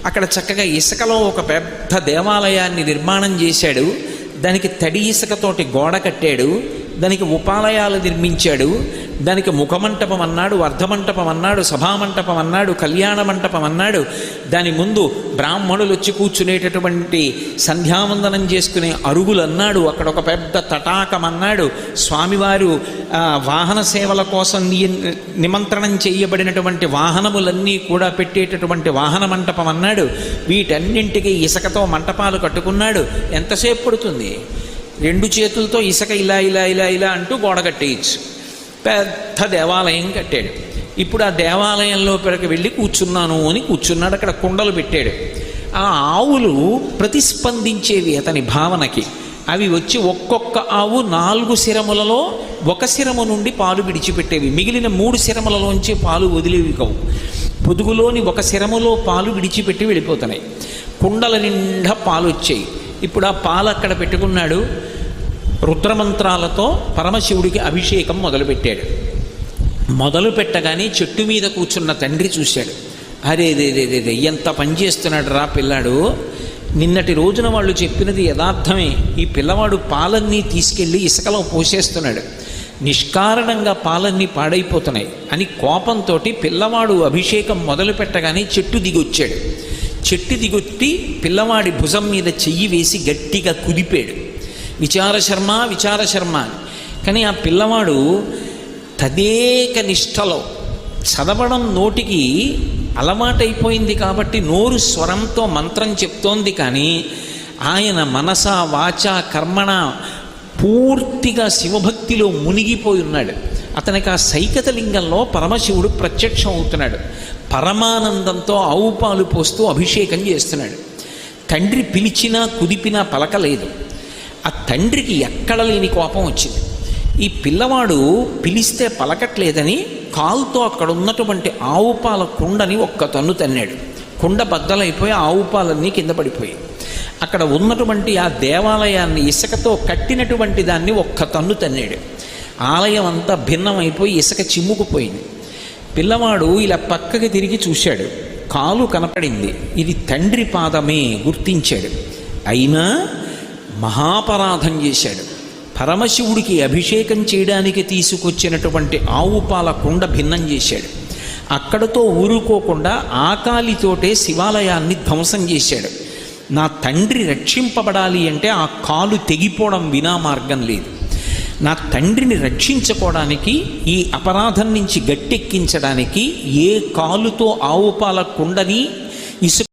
అక్కడ చక్కగా ఇసుకలో ఒక పెద్ద దేవాలయాన్ని నిర్మాణం చేశాడు. దానికి తడి ఇసుకతోటి గోడ కట్టాడు. దానికి ఉపాలయాలు నిర్మించాడు. దానికి ముఖమంటపం అన్నాడు, అర్ధమంటపం అన్నాడు, సభామంటపం అన్నాడు, కళ్యాణ మంటపం అన్నాడు. దాని ముందు బ్రాహ్మణులు వచ్చి కూర్చునేటటువంటి సంధ్యావందనం చేసుకునే అరుగులు అన్నాడు. అక్కడ ఒక పెద్ద తటాకం అన్నాడు. స్వామివారు వాహన సేవల కోసం నిమంత్రణం చేయబడినటువంటి వాహనములన్నీ కూడా పెట్టేటటువంటి వాహన మంటపం అన్నాడు. వీటన్నింటికి ఇసుకతో మంటపాలు కట్టుకున్నాడు. ఎంతసేపు పడుతుంది? 2 చేతులతో ఇసుక ఇలా ఇలా ఇలా ఇలా అంటూ గోడ కట్టేయచ్చు. పెద్ద దేవాలయం కట్టాడు. ఇప్పుడు ఆ దేవాలయంలో పెరకి వెళ్ళి కూర్చున్నాను అని కూర్చున్నాడు. అక్కడ కుండలు పెట్టాడు. ఆ ఆవులు ప్రతిస్పందించేవి అతని భావనకి. అవి వచ్చి ఒక్కొక్క ఆవు 4 శిరములలో 1 శిరము నుండి పాలు విడిచిపెట్టేవి. మిగిలిన 3 శిరములలోంచి పాలు వదిలేవి కావు. పొదుగులోని 1 శిరములో పాలు విడిచిపెట్టి వెళ్ళిపోతున్నాయి. కుండల నిండా పాలు వచ్చాయి. ఇప్పుడు ఆ పాలు అక్కడ పెట్టుకున్నాడు. రుద్రమంత్రాలతో పరమశివుడికి అభిషేకం మొదలుపెట్టాడు. మొదలు పెట్టగానే చెట్టు మీద కూర్చున్న తండ్రి చూశాడు. అరే దే ఎంత పని చేస్తున్నాడు రా పిల్లాడు. నిన్నటి రోజున వాళ్ళు చెప్పినది యథార్థమే. ఈ పిల్లవాడు పాలన్నీ తీసుకెళ్ళి ఇసుకలో పోసేస్తున్నాడు. నిష్కారణంగా పాలన్నీ పాడైపోతున్నాయి అని కోపంతో పిల్లవాడు అభిషేకం మొదలు పెట్టగానే చెట్టు దిగొచ్చాడు. చెట్టు దిగొట్టి పిల్లవాడి భుజం మీద చెయ్యి వేసి గట్టిగా కుదిపాడు. విచారశర్మ విచారశర్మ. కానీ ఆ పిల్లవాడు తదేక నిష్టలో చదవడం నోటికి అలవాటైపోయింది కాబట్టి నోరు స్వరంతో మంత్రం చెప్తోంది. కానీ ఆయన మనస వాచ కర్మణ పూర్తిగా శివభక్తిలో మునిగిపోయి ఉన్నాడు. అతనికి ఆ సైకతలింగంలో పరమశివుడు ప్రత్యక్షం అవుతున్నాడు. పరమానందంతో ఆవు పాలు పోస్తూ అభిషేకం చేస్తున్నాడు. తండ్రి పిలిచినా కుదిపినా పలకలేదు. ఆ తండ్రికి ఎక్కడ లేని కోపం వచ్చింది. ఈ పిల్లవాడు పిలిస్తే పలకట్లేదని కాలుతో అక్కడ ఉన్నటువంటి ఆవు పాల కుండని ఒక్క తన్ను తన్నాడు. కుండ బద్దలైపోయి ఆవు పాలన్నీ కింద పడిపోయి అక్కడ ఉన్నటువంటి ఆ దేవాలయాన్ని ఇసుకతో కట్టినటువంటి దాన్ని ఒక్క తన్ను తన్నాడు. ఆలయం అంతా భిన్నమైపోయి ఇసుక చిమ్ముకుపోయింది. పిల్లవాడు ఇలా పక్కకి తిరిగి చూశాడు. కాలు కనపడింది. ఇది తండ్రి పాదమే గుర్తించాడు. అయినా మహాపరాధం చేశాడు. పరమశివుడికి అభిషేకం చేయడానికి తీసుకొచ్చినటువంటి ఆవు పాల కుండ భిన్నం చేశాడు. అక్కడతో ఊరుకోకుండా ఆకాలితోటే శివాలయాన్ని ధ్వంసం చేశాడు. నా తండ్రి రక్షింపబడాలి అంటే ఆ కాలు తెగిపోవడం వినా మార్గం లేదు. నా తండ్రిని రక్షించుకోవడానికి, ఈ అపరాధం నుంచి గట్టెక్కించడానికి ఏ కాలుతో ఆవు పాల కుండని ఇసుక